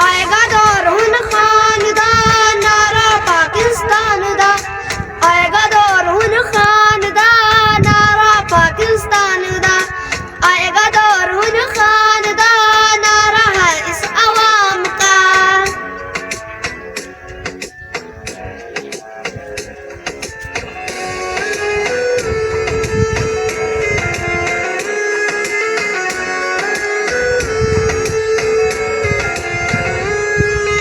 आएगा दौर हुन खान दा नारा पाकिस्तान दा, आएगा दौर हुन खान दा नारा पाकिस्तान दा, आएगा दौर हुन खान दा नारा है इस अवाम का।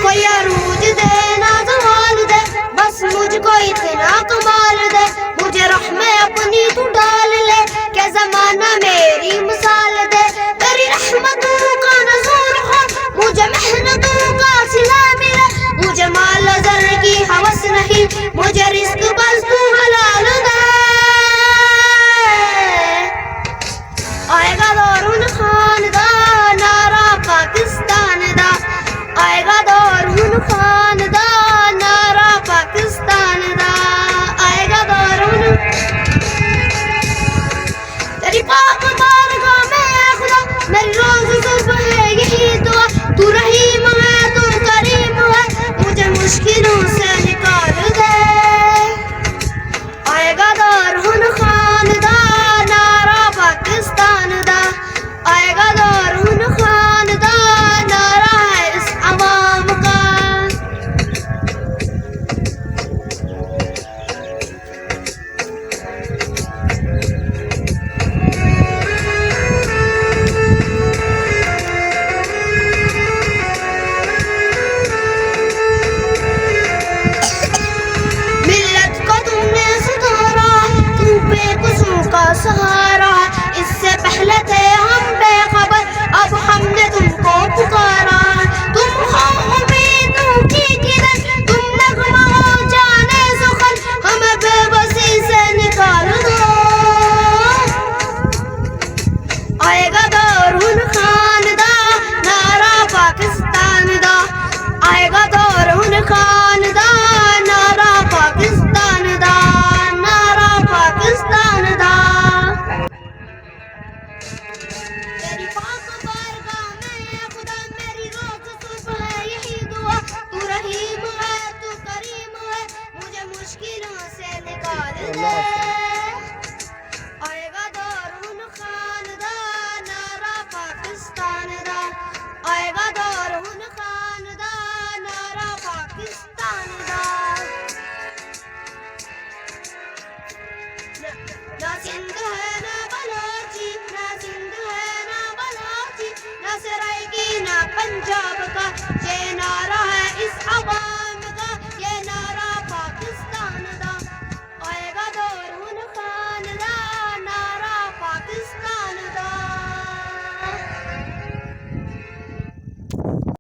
कोई अरूज दे ना जवाल दे, बस मुझको इतना कमाल दे, मुझे रहमे अपनी तू डाल ले, क्या जमाना मेरी मिसाल दे, तेरी रहमतों का नज़ूर हो, मुझे मेहनतों का सिला मिले, मुझे माल ज़र की हवस नहीं, मुझे रिस्क बस तू हलाल दे। आएगा दौर हुन खान दा नारा पाकिस्तान दा, आएगा दौर हुन खान दा नारा पाकिस्तान दा, आएगा दौर हुन। तेरी पाक बारगाह में खुदा मेरी रोज़ सुबह है यही दुआ, तू रहीम है तू करीम है, मुझे मुश्किलों से निकाल दे। आएगा दौर हुन खान दा नारा पाकिस्तान दा, आएगा दौर हुन खान दा नारा है इस अवाम का। मिल्लत को तुमने सुधारा, तू बेकसूरों का सहारा, इससे पहले थे हम बेखबर, अब हमने तुमको पुकारा। तुम हो उम्मीदों की किरण, तुम नगमा हो जाने सुखन, हमें बेबसी से निकाल दो। आएगा दौर हुन खान दा नारा पाकिस्तान दा, आएगा दौर हुन खान दा नारा पाकिस्तान दा, नारा पाकिस्तान दा। तेरी पाक बारगाह में खुदा मेरी रोज़ सुबह है यही दुआ, तू रहीम है तू करीम है, मुझे मुश्किलों से निकाल दे। आएगा दौर हुन खान दा नारा पाकिस्तान दा, आएगा दौर हुन खान दा नारा पाकिस्तान दा। ना सिंध है ना बलोची, ना सिंध है ना बलोची, ना सराइकी ना पंजाब